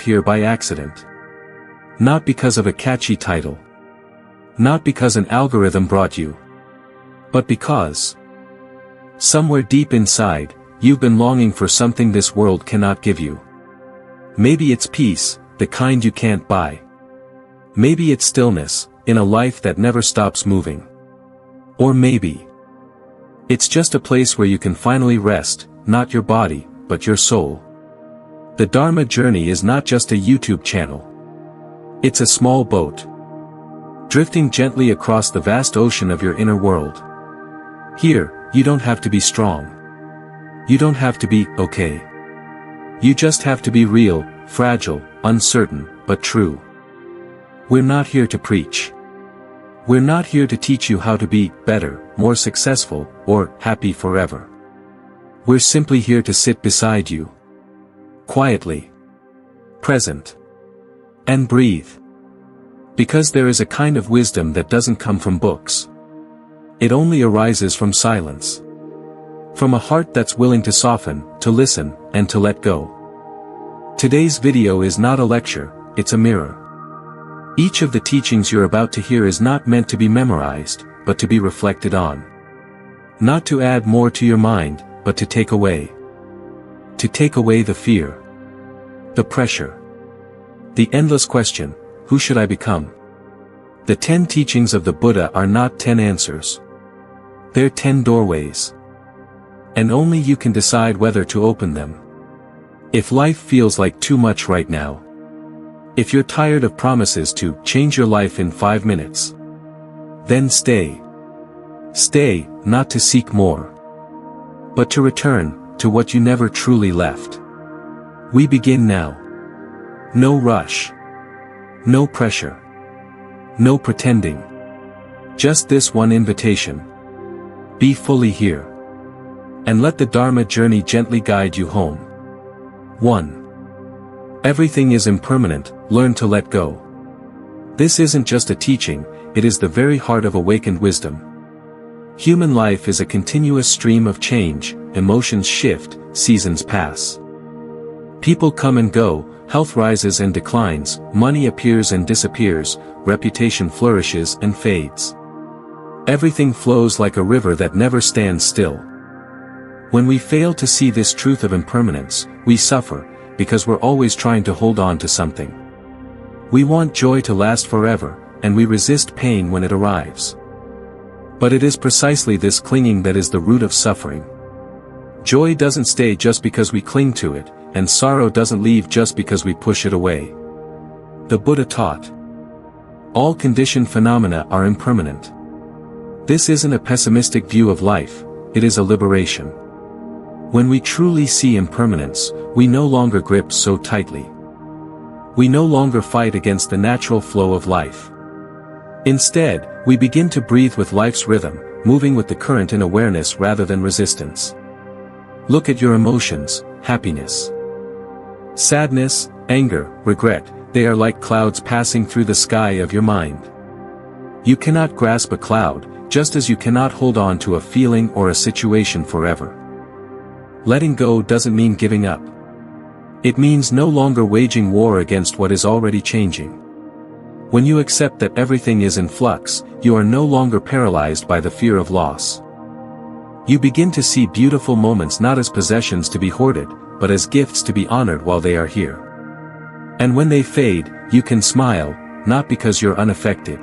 here by accident. Not because of a catchy title. Not because an algorithm brought you. But because somewhere deep inside, you've been longing for something this world cannot give you. Maybe it's peace, the kind you can't buy. Maybe it's stillness, in a life that never stops moving. Or maybe it's just a place where you can finally rest, not your body, but your soul. The Dharma journey is not just a YouTube channel. It's a small boat, drifting gently across the vast ocean of your inner world. Here, you don't have to be strong. You don't have to be okay. You just have to be real, fragile, uncertain, but true. We're not here to preach. We're not here to teach you how to be better, more successful, or happy forever. We're simply here to sit beside you, quietly, present, and breathe. Because there is a kind of wisdom that doesn't come from books. It only arises from silence. From a heart that's willing to soften, to listen, and to let go. Today's video is not a lecture, it's a mirror. Each of the teachings you're about to hear is not meant to be memorized, but to be reflected on. Not to add more to your mind, but to take away. To take away the fear. The pressure. The endless question, who should I become? The 10 teachings of the Buddha are not 10 answers. They're 10 doorways. And only you can decide whether to open them. If life feels like too much right now. If you're tired of promises to change your life in 5 minutes. Then stay. Stay, not to seek more. But to return, to what you never truly left. We begin now. No rush. No pressure. No pretending. Just this one invitation. Be fully here. And let the Dharma journey gently guide you home. 1. Everything is impermanent, learn to let go. This isn't just a teaching, it is the very heart of awakened wisdom. Human life is a continuous stream of change, emotions shift, seasons pass. People come and go, health rises and declines, money appears and disappears, reputation flourishes and fades. Everything flows like a river that never stands still. When we fail to see this truth of impermanence, we suffer, because we're always trying to hold on to something. We want joy to last forever, and we resist pain when it arrives. But it is precisely this clinging that is the root of suffering. Joy doesn't stay just because we cling to it, and sorrow doesn't leave just because we push it away. The Buddha taught, all conditioned phenomena are impermanent. This isn't a pessimistic view of life, it is a liberation. When we truly see impermanence, we no longer grip so tightly. We no longer fight against the natural flow of life. Instead, we begin to breathe with life's rhythm, moving with the current in awareness rather than resistance. Look at your emotions, happiness, sadness, anger, regret, they are like clouds passing through the sky of your mind. You cannot grasp a cloud, just as you cannot hold on to a feeling or a situation forever. Letting go doesn't mean giving up. It means no longer waging war against what is already changing. When you accept that everything is in flux, you are no longer paralyzed by the fear of loss. You begin to see beautiful moments not as possessions to be hoarded, but as gifts to be honored while they are here. And when they fade, you can smile, not because you're unaffected,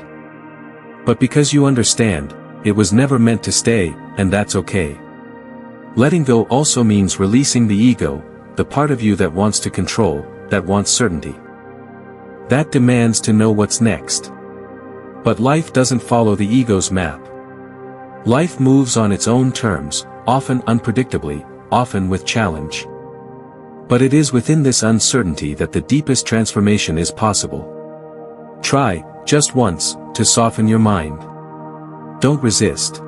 but because you understand, it was never meant to stay, and that's okay. Letting go also means releasing the ego, the part of you that wants to control, that wants certainty. That demands to know what's next. But life doesn't follow the ego's map. Life moves on its own terms, often unpredictably, often with challenge. But it is within this uncertainty that the deepest transformation is possible. Try, just once, to soften your mind. Don't resist.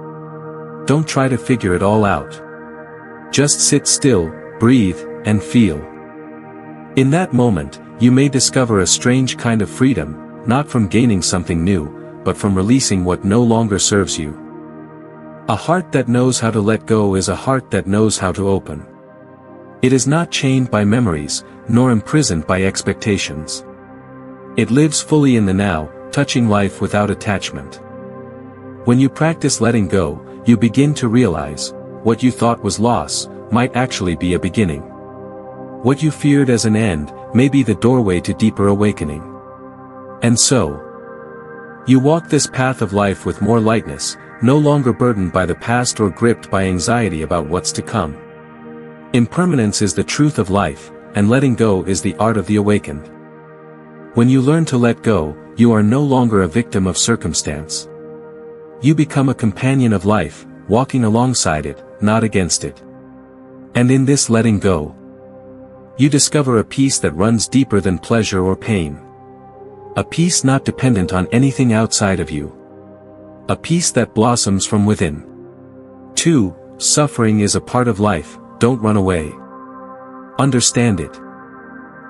Don't try to figure it all out. Just sit still, breathe, and feel. In that moment, you may discover a strange kind of freedom, not from gaining something new, but from releasing what no longer serves you. A heart that knows how to let go is a heart that knows how to open. It is not chained by memories, nor imprisoned by expectations. It lives fully in the now, touching life without attachment. When you practice letting go, you begin to realize, what you thought was loss, might actually be a beginning. What you feared as an end, may be the doorway to deeper awakening. And so, you walk this path of life with more lightness, no longer burdened by the past or gripped by anxiety about what's to come. Impermanence is the truth of life, and letting go is the art of the awakened. When you learn to let go, you are no longer a victim of circumstance. You become a companion of life, walking alongside it, not against it. And in this letting go, you discover a peace that runs deeper than pleasure or pain. A peace not dependent on anything outside of you. A peace that blossoms from within. 2. Suffering is a part of life, don't run away. Understand it.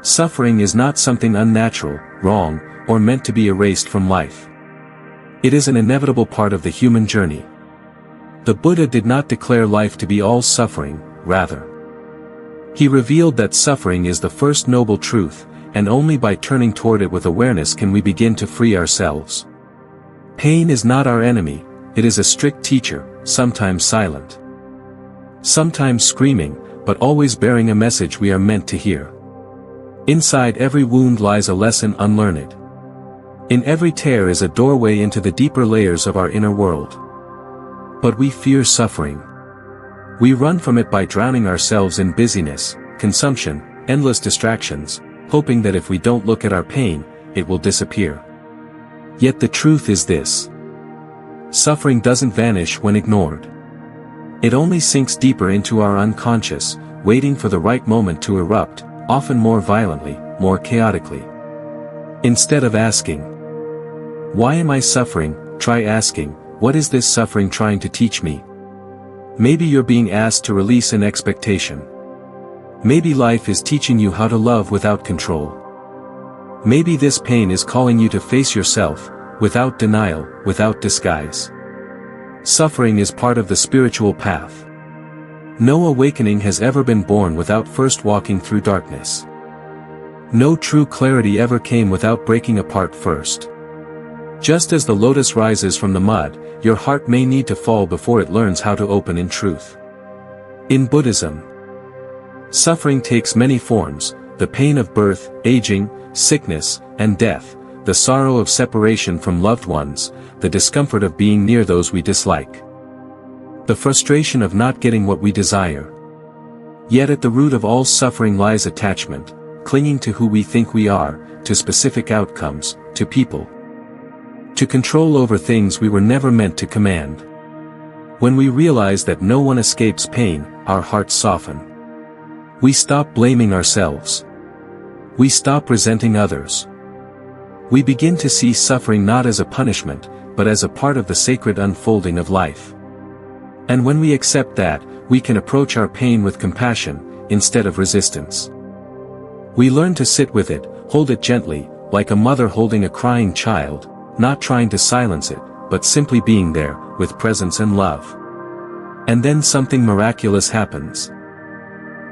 Suffering is not something unnatural, wrong, or meant to be erased from life. It is an inevitable part of the human journey. The Buddha did not declare life to be all suffering, rather. He revealed that suffering is the first noble truth, and only by turning toward it with awareness can we begin to free ourselves. Pain is not our enemy, it is a strict teacher, sometimes silent. Sometimes screaming, but always bearing a message we are meant to hear. Inside every wound lies a lesson unlearned. In every tear is a doorway into the deeper layers of our inner world. But we fear suffering. We run from it by drowning ourselves in busyness, consumption, endless distractions, hoping that if we don't look at our pain, it will disappear. Yet the truth is this. Suffering doesn't vanish when ignored. It only sinks deeper into our unconscious, waiting for the right moment to erupt, often more violently, more chaotically. Instead of asking, "Why am I suffering?" try asking, "What is this suffering trying to teach me?" Maybe you're being asked to release an expectation. Maybe life is teaching you how to love without control. Maybe this pain is calling you to face yourself, without denial, without disguise. Suffering is part of the spiritual path. No awakening has ever been born without first walking through darkness. No true clarity ever came without breaking apart first. Just as the lotus rises from the mud, your heart may need to fall before it learns how to open in truth. In Buddhism, suffering takes many forms: the pain of birth, aging, sickness, and death, the sorrow of separation from loved ones, the discomfort of being near those we dislike, the frustration of not getting what we desire. Yet at the root of all suffering lies attachment, clinging to who we think we are, to specific outcomes, to people. To control over things we were never meant to command. When we realize that no one escapes pain, our hearts soften. We stop blaming ourselves. We stop resenting others. We begin to see suffering not as a punishment, but as a part of the sacred unfolding of life. And when we accept that, we can approach our pain with compassion, instead of resistance. We learn to sit with it, hold it gently, like a mother holding a crying child, not trying to silence it, but simply being there, with presence and love. And then something miraculous happens.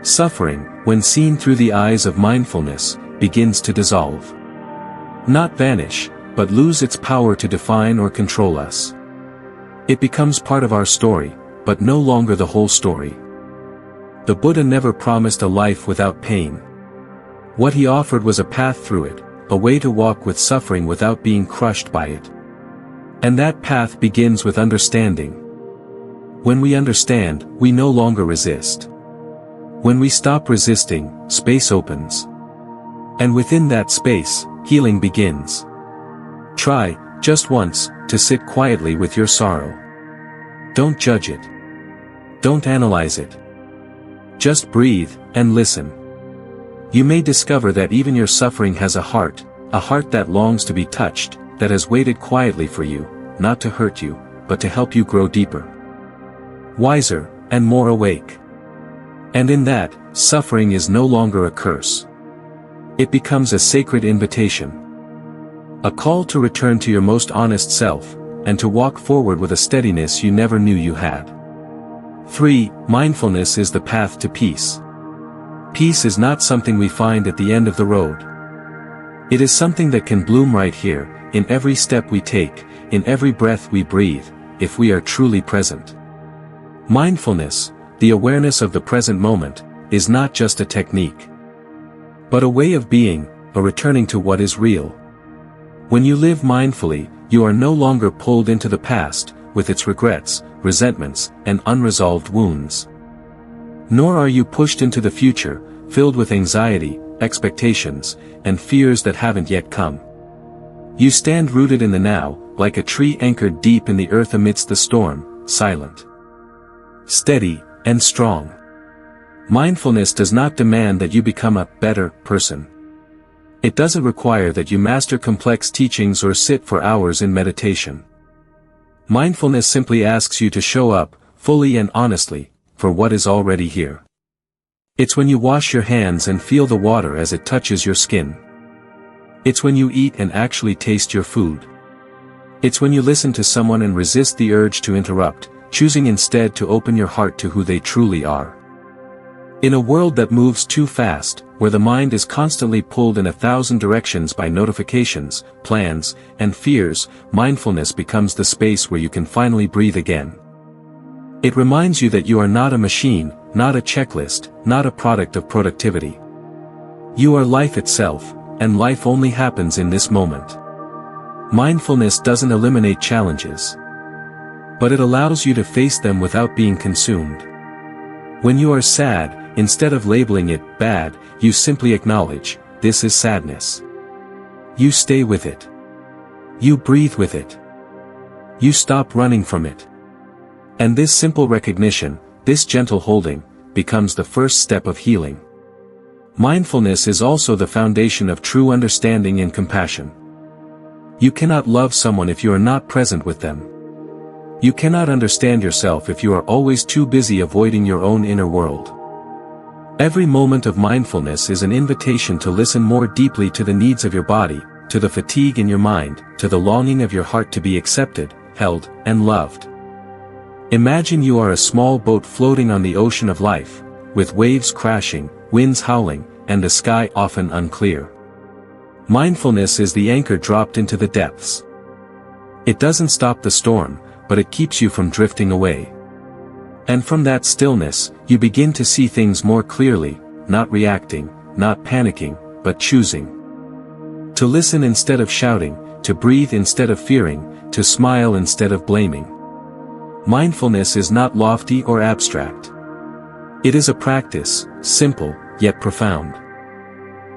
Suffering, when seen through the eyes of mindfulness, begins to dissolve. Not vanish, but lose its power to define or control us. It becomes part of our story, but no longer the whole story. The Buddha never promised a life without pain. What he offered was a path through it, a way to walk with suffering without being crushed by it. And that path begins with understanding. When we understand, we no longer resist. When we stop resisting, space opens. And within that space, healing begins. Try, just once, to sit quietly with your sorrow. Don't judge it. Don't analyze it. Just breathe, and listen. You may discover that even your suffering has a heart that longs to be touched, that has waited quietly for you, not to hurt you, but to help you grow deeper, wiser, and more awake. And in that, suffering is no longer a curse. It becomes a sacred invitation. A call to return to your most honest self, and to walk forward with a steadiness you never knew you had. 3. Mindfulness is the path to peace. Peace is not something we find at the end of the road. It is something that can bloom right here, in every step we take, in every breath we breathe, if we are truly present. Mindfulness, the awareness of the present moment, is not just a technique, but a way of being, a returning to what is real. When you live mindfully, you are no longer pulled into the past, with its regrets, resentments, and unresolved wounds. Nor are you pushed into the future, filled with anxiety, expectations, and fears that haven't yet come. You stand rooted in the now, like a tree anchored deep in the earth amidst the storm, silent, steady, and strong. Mindfulness does not demand that you become a better person. It doesn't require that you master complex teachings or sit for hours in meditation. Mindfulness simply asks you to show up, fully and honestly, for what is already here. It's when you wash your hands and feel the water as it touches your skin. It's when you eat and actually taste your food. It's when you listen to someone and resist the urge to interrupt, choosing instead to open your heart to who they truly are. In a world that moves too fast, where the mind is constantly pulled in 1,000 directions by notifications, plans, and fears, mindfulness becomes the space where you can finally breathe again. It reminds you that you are not a machine, not a checklist, not a product of productivity. You are life itself, and life only happens in this moment. Mindfulness doesn't eliminate challenges, but it allows you to face them without being consumed. When you are sad, instead of labeling it bad, you simply acknowledge, this is sadness. You stay with it. You breathe with it. You stop running from it. And this simple recognition, this gentle holding, becomes the first step of healing. Mindfulness is also the foundation of true understanding and compassion. You cannot love someone if you are not present with them. You cannot understand yourself if you are always too busy avoiding your own inner world. Every moment of mindfulness is an invitation to listen more deeply to the needs of your body, to the fatigue in your mind, to the longing of your heart to be accepted, held, and loved. Imagine you are a small boat floating on the ocean of life, with waves crashing, winds howling, and the sky often unclear. Mindfulness is the anchor dropped into the depths. It doesn't stop the storm, but it keeps you from drifting away. And from that stillness, you begin to see things more clearly, not reacting, not panicking, but choosing. To listen instead of shouting, to breathe instead of fearing, to smile instead of blaming. Mindfulness is not lofty or abstract. It is a practice, simple, yet profound.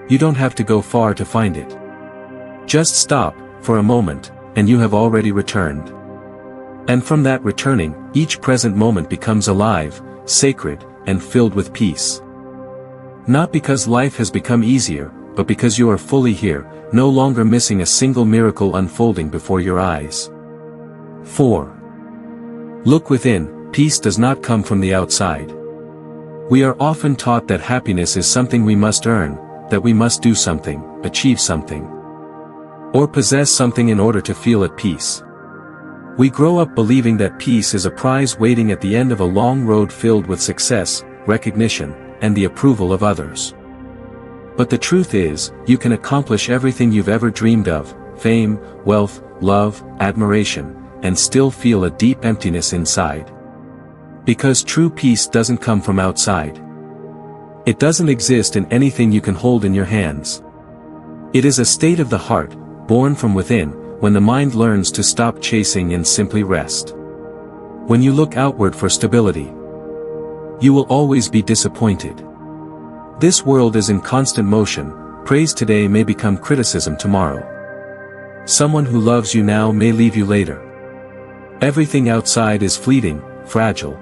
You don't have to go far to find it. Just stop, for a moment, and you have already returned. And from that returning, each present moment becomes alive, sacred, and filled with peace. Not because life has become easier, but because you are fully here, no longer missing a single miracle unfolding before your eyes. 4. Look within. Peace does not come from the outside. We are often taught that happiness is something we must earn, that we must do something, achieve something, or possess something in order to feel at peace. We grow up believing that peace is a prize waiting at the end of a long road filled with success, recognition, and the approval of others. But the truth is, you can accomplish everything you've ever dreamed of, fame, wealth, love, admiration, and still feel a deep emptiness inside. Because true peace doesn't come from outside. It doesn't exist in anything you can hold in your hands. It is a state of the heart, born from within, when the mind learns to stop chasing and simply rest. When you look outward for stability, you will always be disappointed. This world is in constant motion. Praise today may become criticism tomorrow. Someone who loves you now may leave you later. Everything outside is fleeting, fragile,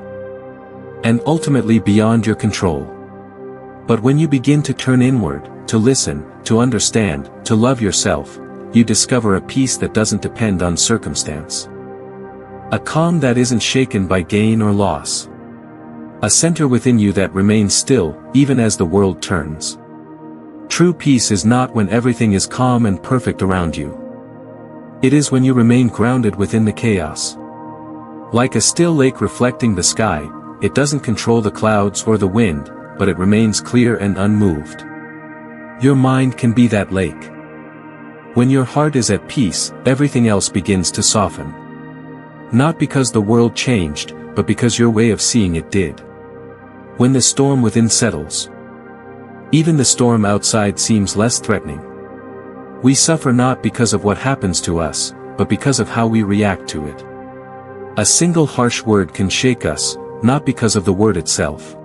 and ultimately beyond your control. But when you begin to turn inward, to listen, to understand, to love yourself, you discover a peace that doesn't depend on circumstance. A calm that isn't shaken by gain or loss. A center within you that remains still, even as the world turns. True peace is not when everything is calm and perfect around you. It is when you remain grounded within the chaos. Like a still lake reflecting the sky, it doesn't control the clouds or the wind, but it remains clear and unmoved. Your mind can be that lake. When your heart is at peace, everything else begins to soften. Not because the world changed, but because your way of seeing it did. When the storm within settles, even the storm outside seems less threatening. We suffer not because of what happens to us, but because of how we react to it. A single harsh word can shake us, not because of the word itself,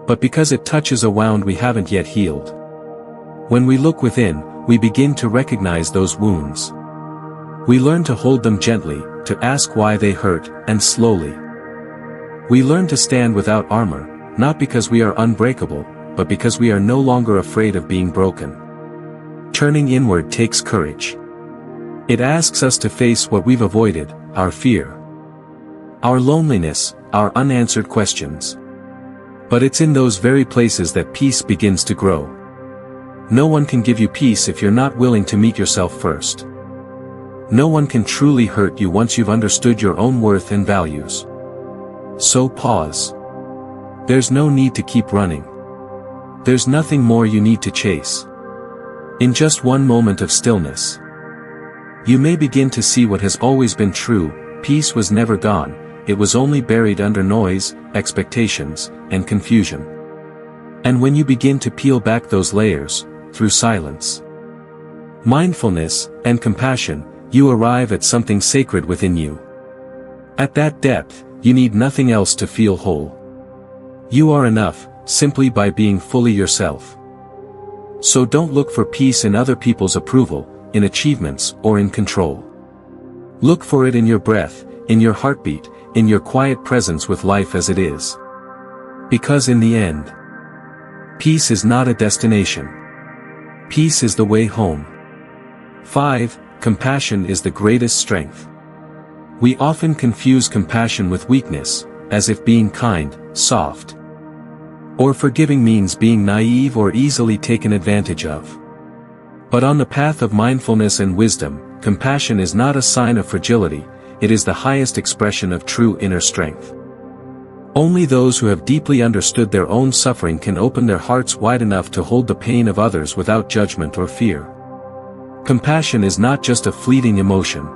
but because it touches a wound we haven't yet healed. When we look within, we begin to recognize those wounds. We learn to hold them gently, to ask why they hurt, and slowly. We learn to stand without armor, not because we are unbreakable, but because we are no longer afraid of being broken. Turning inward takes courage. It asks us to face what we've avoided, our fear, our loneliness, our unanswered questions. But it's in those very places that peace begins to grow. No one can give you peace if you're not willing to meet yourself first. No one can truly hurt you once you've understood your own worth and values. So pause. There's no need to keep running. There's nothing more you need to chase. In just one moment of stillness, you may begin to see what has always been true: peace was never gone, it was only buried under noise, expectations, and confusion. And when you begin to peel back those layers, through silence, mindfulness, and compassion, you arrive at something sacred within you. At that depth, you need nothing else to feel whole. You are enough, simply by being fully yourself. So don't look for peace in other people's approval, in achievements, or in control. Look for it in your breath, in your heartbeat, in your quiet presence with life as it is. Because in the end, peace is not a destination. Peace is the way home. 5. Compassion is the greatest strength. We often confuse compassion with weakness, as if being kind, soft, or forgiving means being naive or easily taken advantage of. But on the path of mindfulness and wisdom, compassion is not a sign of fragility, it is the highest expression of true inner strength. Only those who have deeply understood their own suffering can open their hearts wide enough to hold the pain of others without judgment or fear. Compassion is not just a fleeting emotion.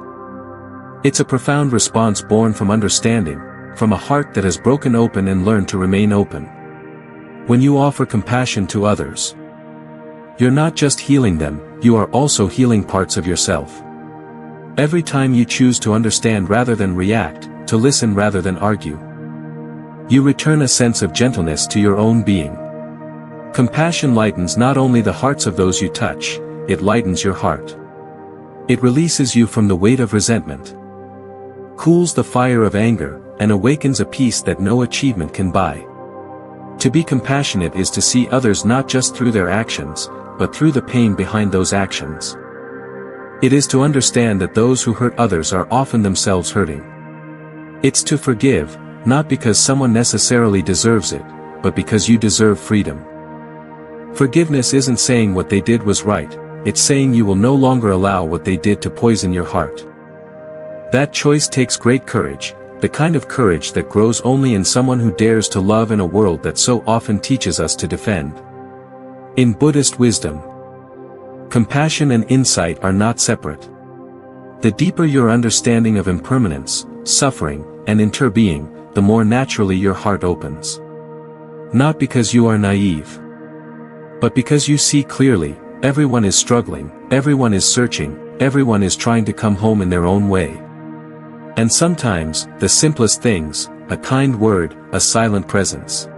It's a profound response born from understanding, from a heart that has broken open and learned to remain open. When you offer compassion to others, you're not just healing them, you are also healing parts of yourself. Every time you choose to understand rather than react, to listen rather than argue, you return a sense of gentleness to your own being. Compassion lightens not only the hearts of those you touch, it lightens your heart. It releases you from the weight of resentment, cools the fire of anger, and awakens a peace that no achievement can buy. To be compassionate is to see others not just through their actions, but through the pain behind those actions. It is to understand that those who hurt others are often themselves hurting. It's to forgive, not because someone necessarily deserves it, but because you deserve freedom. Forgiveness isn't saying what they did was right, it's saying you will no longer allow what they did to poison your heart. That choice takes great courage, the kind of courage that grows only in someone who dares to love in a world that so often teaches us to defend. In Buddhist wisdom, compassion and insight are not separate. The deeper your understanding of impermanence, suffering, and interbeing, the more naturally your heart opens. Not because you are naive, but because you see clearly, everyone is struggling, everyone is searching, everyone is trying to come home in their own way. And sometimes, the simplest things, a kind word, a silent presence,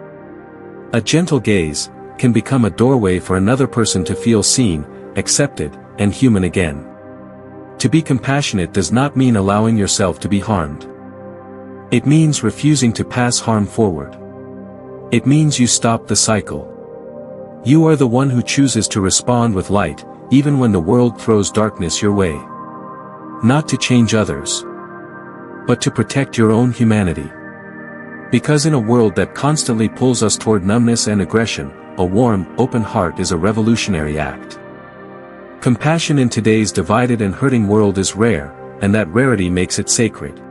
a gentle gaze, can become a doorway for another person to feel seen, accepted, and human again. To be compassionate does not mean allowing yourself to be harmed. It means refusing to pass harm forward. It means you stop the cycle. You are the one who chooses to respond with light, even when the world throws darkness your way. Not to change others, but to protect your own humanity. Because in a world that constantly pulls us toward numbness and aggression, a warm, open heart is a revolutionary act. Compassion in today's divided and hurting world is rare, and that rarity makes it sacred.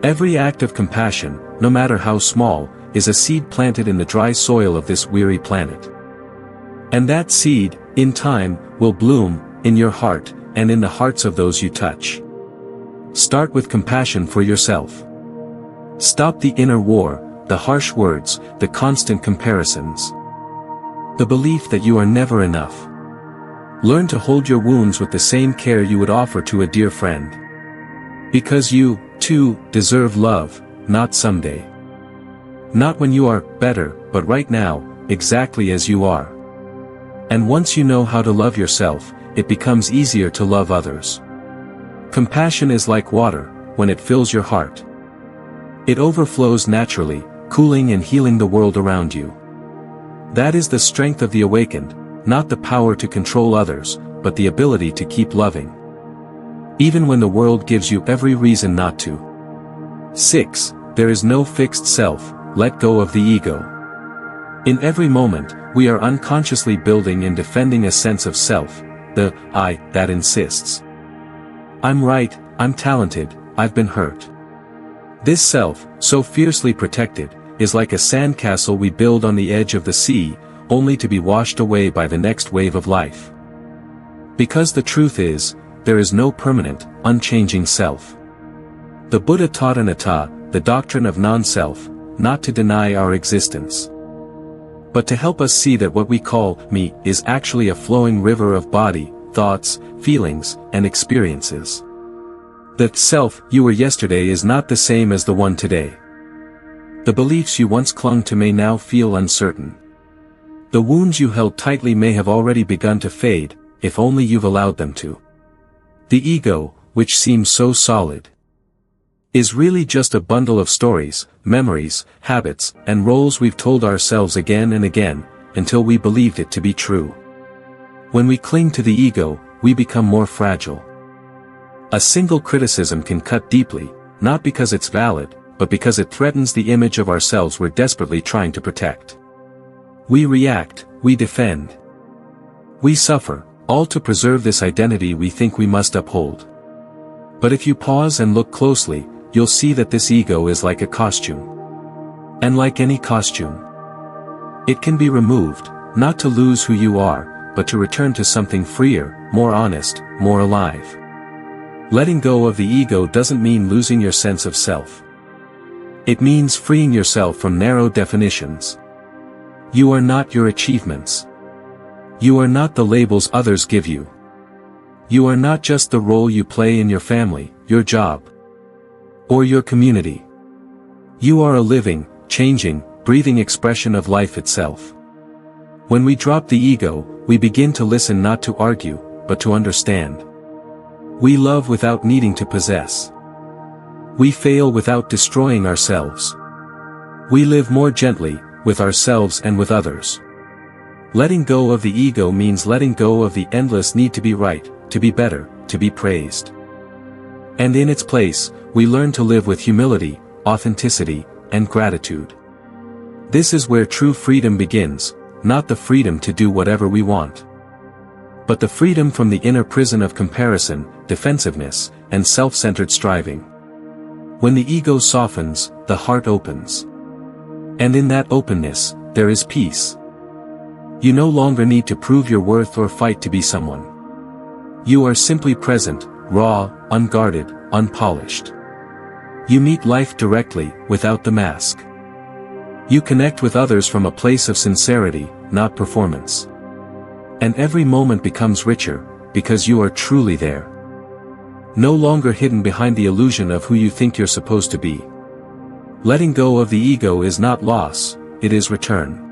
Every act of compassion, no matter how small, is a seed planted in the dry soil of this weary planet. And that seed, in time, will bloom, in your heart, and in the hearts of those you touch. Start with compassion for yourself. Stop the inner war, the harsh words, the constant comparisons. The belief that you are never enough. Learn to hold your wounds with the same care you would offer to a dear friend. Because you, too, deserve love, not someday. Not when you are better, but right now, exactly as you are. And once you know how to love yourself, it becomes easier to love others. Compassion is like water, when it fills your heart. It overflows naturally, cooling and healing the world around you. That is the strength of the awakened, not the power to control others, but the ability to keep loving. Even when the world gives you every reason not to. 6. There is no fixed self, let go of the ego. In every moment, we are unconsciously building and defending a sense of self, the I that insists. I'm right, I'm talented, I've been hurt. This self, so fiercely protected, is like a sandcastle we build on the edge of the sea, only to be washed away by the next wave of life. Because the truth is, there is no permanent, unchanging self. The Buddha taught anatta, the doctrine of non-self, not to deny our existence, but to help us see that what we call me is actually a flowing river of body, thoughts, feelings, and experiences. The self you were yesterday is not the same as the one today. The beliefs you once clung to may now feel uncertain. The wounds you held tightly may have already begun to fade, if only you've allowed them to. The ego, which seems so solid, is really just a bundle of stories, memories, habits, and roles we've told ourselves again and again, until we believed it to be true. When we cling to the ego, we become more fragile. A single criticism can cut deeply, not because it's valid, but because it threatens the image of ourselves we're desperately trying to protect. We react, we defend. We suffer, all to preserve this identity we think we must uphold. But if you pause and look closely, you'll see that this ego is like a costume. And like any costume, it can be removed, not to lose who you are, but to return to something freer, more honest, more alive. Letting go of the ego doesn't mean losing your sense of self. It means freeing yourself from narrow definitions. You are not your achievements. You are not the labels others give you. You are not just the role you play in your family, your job, or your community. You are a living, changing, breathing expression of life itself. When we drop the ego, we begin to listen not to argue, but to understand. We love without needing to possess. We fail without destroying ourselves. We live more gently, with ourselves and with others. Letting go of the ego means letting go of the endless need to be right, to be better, to be praised. And in its place, we learn to live with humility, authenticity, and gratitude. This is where true freedom begins, not the freedom to do whatever we want, but the freedom from the inner prison of comparison, defensiveness, and self-centered striving. When the ego softens, the heart opens. And in that openness, there is peace. You no longer need to prove your worth or fight to be someone. You are simply present, raw, unguarded, unpolished. You meet life directly, without the mask. You connect with others from a place of sincerity, not performance. And every moment becomes richer, because you are truly there. No longer hidden behind the illusion of who you think you're supposed to be. Letting go of the ego is not loss, it is return.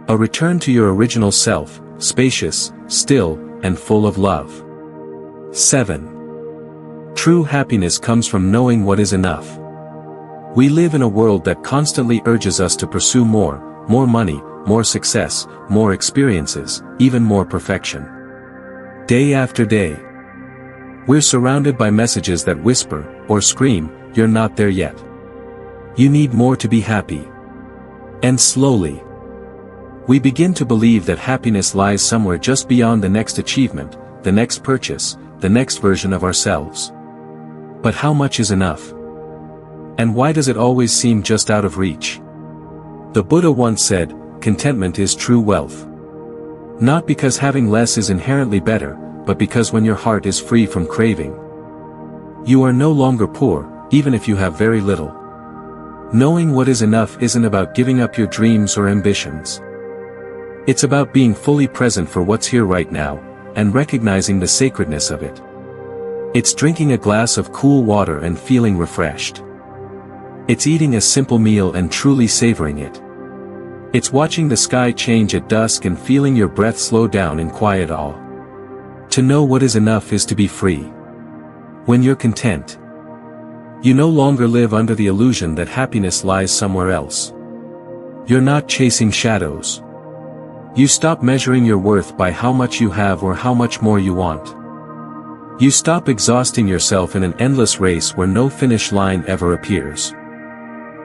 A return to your original self, spacious, still, and full of love. 7. True happiness comes from knowing what is enough. We live in a world that constantly urges us to pursue more money, more success, more experiences, even more perfection. Day after day, we're surrounded by messages that whisper, or scream, you're not there yet. You need more to be happy. And slowly, we begin to believe that happiness lies somewhere just beyond the next achievement, the next purchase, the next version of ourselves. But how much is enough? And why does it always seem just out of reach? The Buddha once said, "Contentment is true wealth." Not because having less is inherently better, but because when your heart is free from craving, you are no longer poor, even if you have very little. Knowing what is enough isn't about giving up your dreams or ambitions. It's about being fully present for what's here right now, and recognizing the sacredness of it. It's drinking a glass of cool water and feeling refreshed. It's eating a simple meal and truly savoring it. It's watching the sky change at dusk and feeling your breath slow down in quiet awe. To know what is enough is to be free. When you're content, you no longer live under the illusion that happiness lies somewhere else. You're not chasing shadows. You stop measuring your worth by how much you have or how much more you want. You stop exhausting yourself in an endless race where no finish line ever appears.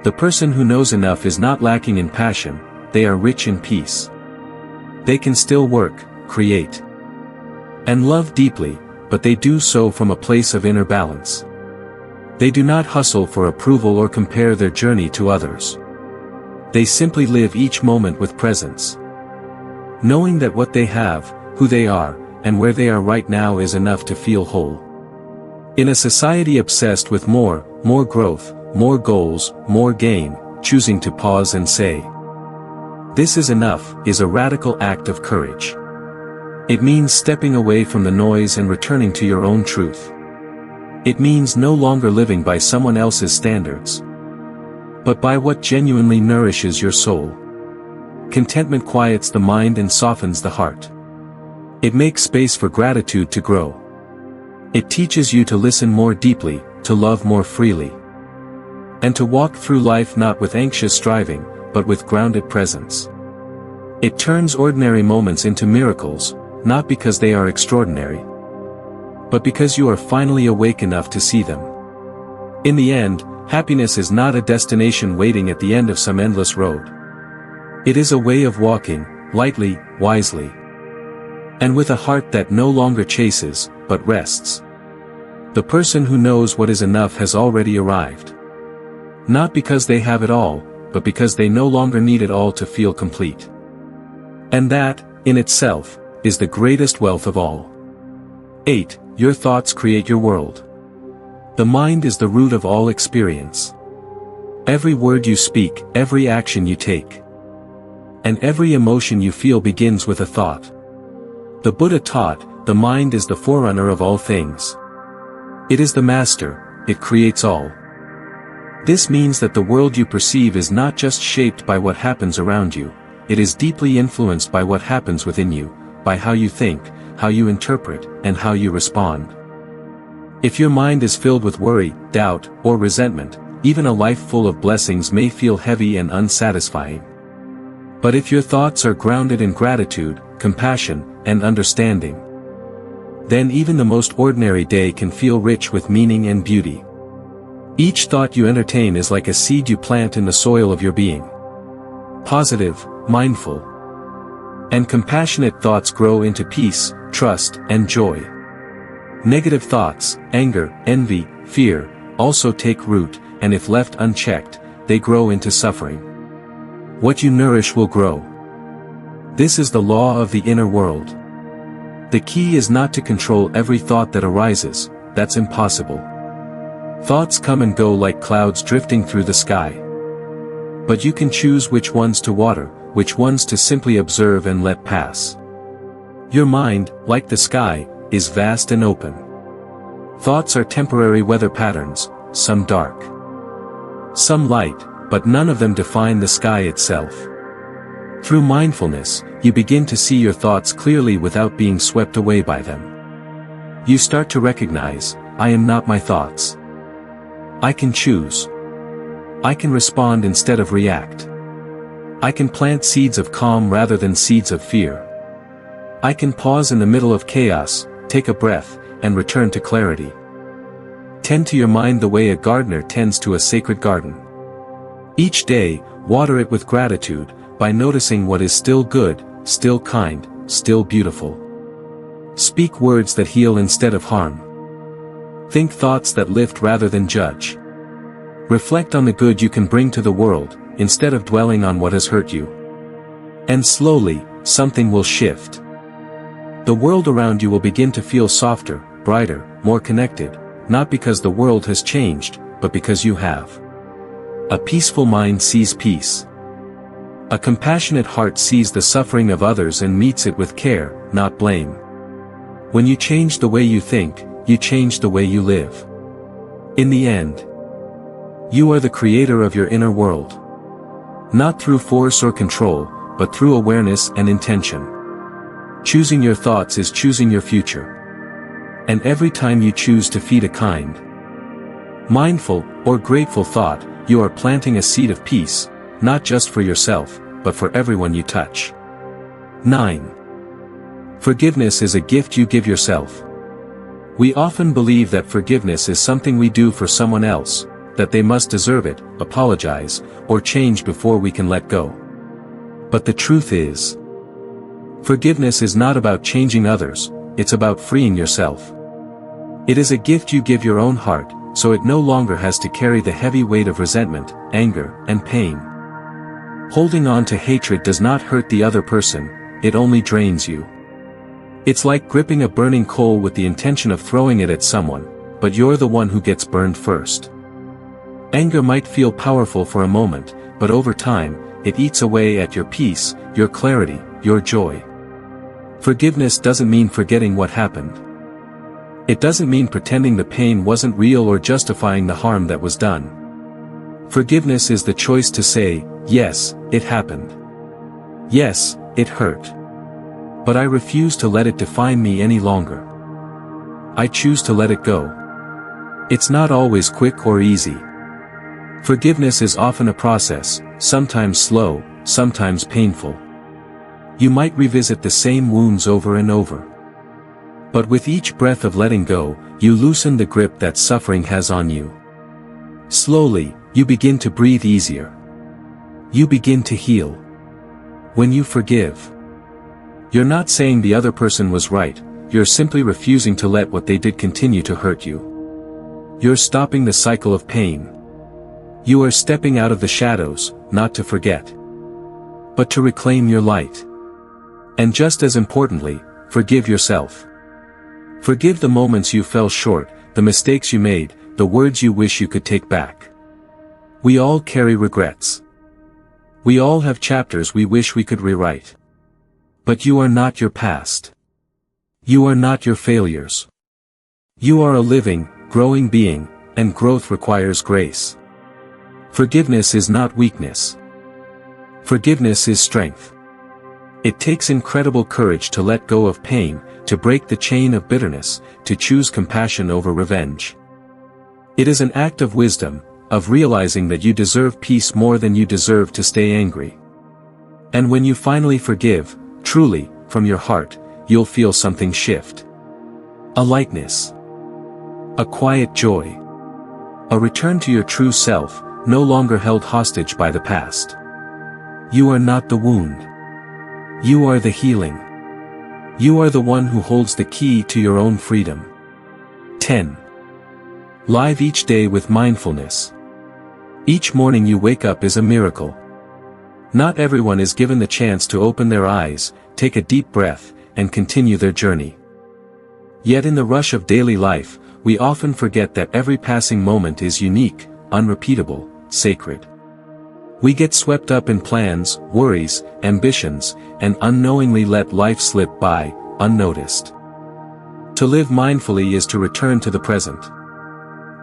The person who knows enough is not lacking in passion, they are rich in peace. They can still work, create, and love deeply, but they do so from a place of inner balance. They do not hustle for approval or compare their journey to others. They simply live each moment with presence, knowing that what they have, who they are, and where they are right now is enough to feel whole. In a society obsessed with more growth, more goals, more gain, choosing to pause and say, "This is enough," is a radical act of courage. It means stepping away from the noise and returning to your own truth. It means no longer living by someone else's standards, but by what genuinely nourishes your soul. Contentment quiets the mind and softens the heart. It makes space for gratitude to grow. It teaches you to listen more deeply, to love more freely, and to walk through life not with anxious striving, but with grounded presence. It turns ordinary moments into miracles, not because they are extraordinary, but because you are finally awake enough to see them. In the end, happiness is not a destination waiting at the end of some endless road. It is a way of walking, lightly, wisely, and with a heart that no longer chases, but rests. The person who knows what is enough has already arrived. Not because they have it all, but because they no longer need it all to feel complete. And that, in itself, is the greatest wealth of all. 8. Your thoughts create your world. The mind is the root of all experience. Every word you speak, every action you take, and every emotion you feel begins with a thought. The Buddha taught, the mind is the forerunner of all things. It is the master, it creates all. This means that the world you perceive is not just shaped by what happens around you, it is deeply influenced by what happens within you, by how you think, how you interpret, and how you respond. If your mind is filled with worry, doubt, or resentment, even a life full of blessings may feel heavy and unsatisfying. But if your thoughts are grounded in gratitude, compassion, and understanding, then even the most ordinary day can feel rich with meaning and beauty. Each thought you entertain is like a seed you plant in the soil of your being. Positive, mindful, and compassionate thoughts grow into peace, trust, and joy. Negative thoughts, anger, envy, fear, also take root, and if left unchecked, they grow into suffering. What you nourish will grow. This is the law of the inner world. The key is not to control every thought that arises, that's impossible. Thoughts come and go like clouds drifting through the sky. But you can choose which ones to water, which ones to simply observe and let pass. Your mind, like the sky, is vast and open. Thoughts are temporary weather patterns, some dark, some light, but none of them define the sky itself. Through mindfulness, you begin to see your thoughts clearly without being swept away by them. You start to recognize, I am not my thoughts. I can choose. I can respond instead of react. I can plant seeds of calm rather than seeds of fear. I can pause in the middle of chaos, take a breath, and return to clarity. Tend to your mind the way a gardener tends to a sacred garden. Each day, water it with gratitude, by noticing what is still good, still kind, still beautiful. Speak words that heal instead of harm. Think thoughts that lift rather than judge. Reflect on the good you can bring to the world, instead of dwelling on what has hurt you. And slowly, something will shift. The world around you will begin to feel softer, brighter, more connected, not because the world has changed, but because you have. A peaceful mind sees peace. A compassionate heart sees the suffering of others and meets it with care, not blame. When you change the way you think, you change the way you live. In the end, you are the creator of your inner world. Not through force or control, but through awareness and intention. Choosing your thoughts is choosing your future. And every time you choose to feed a kind, mindful, or grateful thought, you are planting a seed of peace, not just for yourself, but for everyone you touch. 9. Forgiveness is a gift you give yourself. We often believe that forgiveness is something we do for someone else, that they must deserve it, apologize, or change before we can let go. But the truth is, forgiveness is not about changing others, it's about freeing yourself. It is a gift you give your own heart, so it no longer has to carry the heavy weight of resentment, anger, and pain. Holding on to hatred does not hurt the other person, it only drains you. It's like gripping a burning coal with the intention of throwing it at someone, but you're the one who gets burned first. Anger might feel powerful for a moment, but over time, it eats away at your peace, your clarity, your joy. Forgiveness doesn't mean forgetting what happened. It doesn't mean pretending the pain wasn't real or justifying the harm that was done. Forgiveness is the choice to say, yes, it happened. Yes, it hurt. But I refuse to let it define me any longer. I choose to let it go. It's not always quick or easy. Forgiveness is often a process, sometimes slow, sometimes painful. You might revisit the same wounds over and over. But with each breath of letting go, you loosen the grip that suffering has on you. Slowly, you begin to breathe easier. You begin to heal. When you forgive, you're not saying the other person was right, you're simply refusing to let what they did continue to hurt you. You're stopping the cycle of pain. You are stepping out of the shadows, not to forget, but to reclaim your light. And just as importantly, forgive yourself. Forgive the moments you fell short, the mistakes you made, the words you wish you could take back. We all carry regrets. We all have chapters we wish we could rewrite. But you are not your past. You are not your failures. You are a living, growing being, and growth requires grace. Forgiveness is not weakness. Forgiveness is strength. It takes incredible courage to let go of pain, to break the chain of bitterness, to choose compassion over revenge. It is an act of wisdom, of realizing that you deserve peace more than you deserve to stay angry. And when you finally forgive, truly, from your heart, you'll feel something shift. A lightness. A quiet joy. A return to your true self, no longer held hostage by the past. You are not the wound. You are the healing. You are the one who holds the key to your own freedom. 10. Live each day with mindfulness. Each morning you wake up is a miracle. Not everyone is given the chance to open their eyes, take a deep breath, and continue their journey. Yet in the rush of daily life, we often forget that every passing moment is unique, unrepeatable, sacred. We get swept up in plans, worries, ambitions, and unknowingly let life slip by, unnoticed. To live mindfully is to return to the present.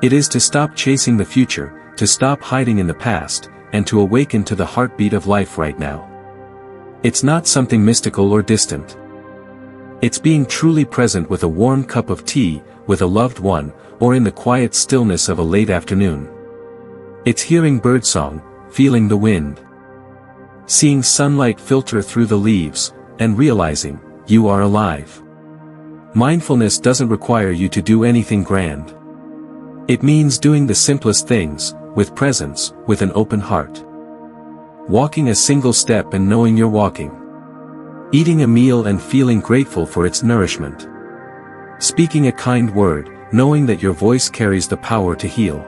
It is to stop chasing the future, to stop hiding in the past, and to awaken to the heartbeat of life right now. It's not something mystical or distant. It's being truly present with a warm cup of tea, with a loved one, or in the quiet stillness of a late afternoon. It's hearing birdsong, feeling the wind, seeing sunlight filter through the leaves, and realizing, you are alive. Mindfulness doesn't require you to do anything grand. It means doing the simplest things, with presence, with an open heart. Walking a single step and knowing you're walking. Eating a meal and feeling grateful for its nourishment. Speaking a kind word, knowing that your voice carries the power to heal.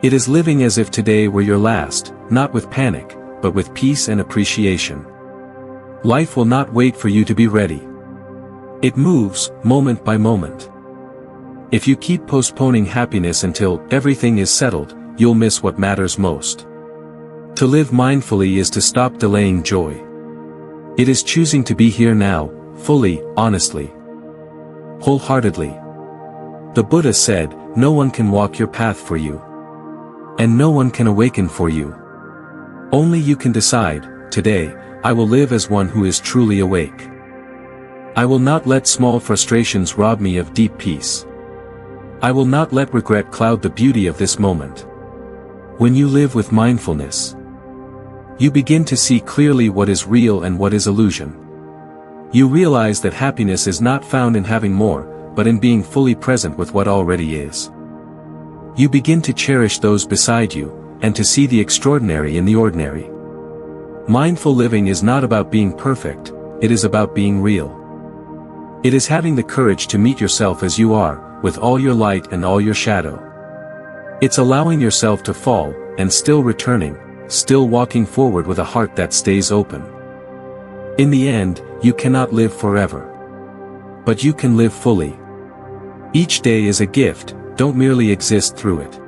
It is living as if today were your last, not with panic, but with peace and appreciation. Life will not wait for you to be ready. It moves, moment by moment. If you keep postponing happiness until everything is settled, you'll miss what matters most. To live mindfully is to stop delaying joy. It is choosing to be here now, fully, honestly, wholeheartedly. The Buddha said, "No one can walk your path for you. And no one can awaken for you. Only you can decide, today, I will live as one who is truly awake. I will not let small frustrations rob me of deep peace. I will not let regret cloud the beauty of this moment." When you live with mindfulness, you begin to see clearly what is real and what is illusion. You realize that happiness is not found in having more, but in being fully present with what already is. You begin to cherish those beside you, and to see the extraordinary in the ordinary. Mindful living is not about being perfect, it is about being real. It is having the courage to meet yourself as you are, with all your light and all your shadow. It's allowing yourself to fall, and still returning, still walking forward with a heart that stays open. In the end, you cannot live forever. But you can live fully. Each day is a gift, don't merely exist through it.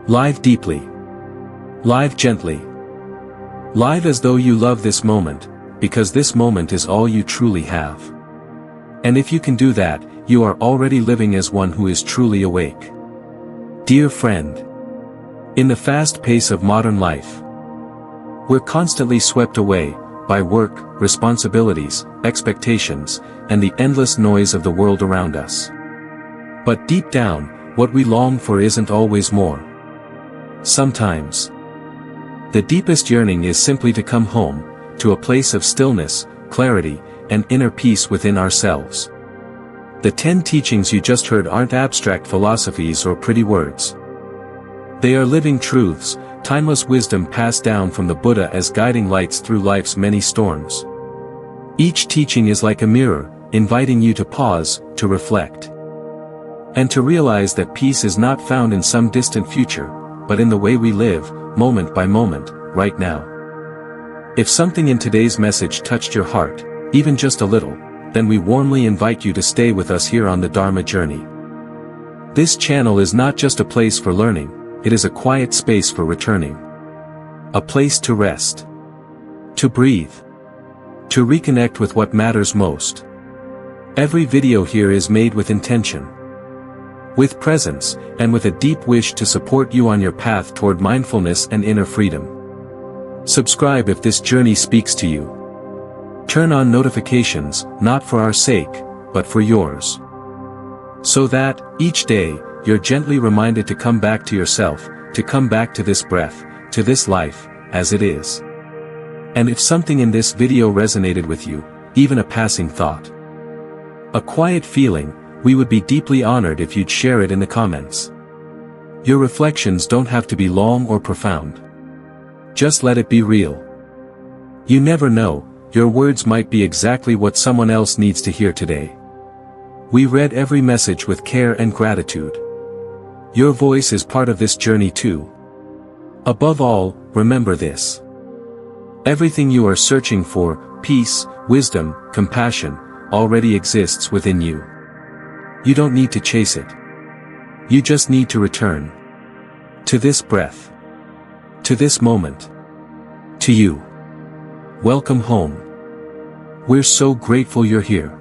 Live deeply. Live gently. Live as though you love this moment, because this moment is all you truly have. And if you can do that, you are already living as one who is truly awake. Dear friend, in the fast pace of modern life, we're constantly swept away by work, responsibilities, expectations, and the endless noise of the world around us. But deep down, what we long for isn't always more. Sometimes, the deepest yearning is simply to come home, to a place of stillness, clarity, and inner peace within ourselves. The 10 teachings you just heard aren't abstract philosophies or pretty words. They are living truths, timeless wisdom passed down from the Buddha as guiding lights through life's many storms. Each teaching is like a mirror, inviting you to pause, to reflect. And to realize that peace is not found in some distant future, but in the way we live, moment by moment, right now. If something in today's message touched your heart, even just a little, then we warmly invite you to stay with us here on the Dharma journey. This channel is not just a place for learning, it is a quiet space for returning. A place to rest. To breathe. To reconnect with what matters most. Every video here is made with intention, with presence, and with a deep wish to support you on your path toward mindfulness and inner freedom. Subscribe if this journey speaks to you. Turn on notifications, not for our sake, but for yours. So that, each day, you're gently reminded to come back to yourself, to come back to this breath, to this life, as it is. And if something in this video resonated with you, even a passing thought, a quiet feeling, we would be deeply honored if you'd share it in the comments. Your reflections don't have to be long or profound. Just let it be real. You never know, your words might be exactly what someone else needs to hear today. We read every message with care and gratitude. Your voice is part of this journey too. Above all, remember this. Everything you are searching for, peace, wisdom, compassion, already exists within you. You don't need to chase it. You just need to return. To this breath. To this moment. To you. Welcome home. We're so grateful you're here.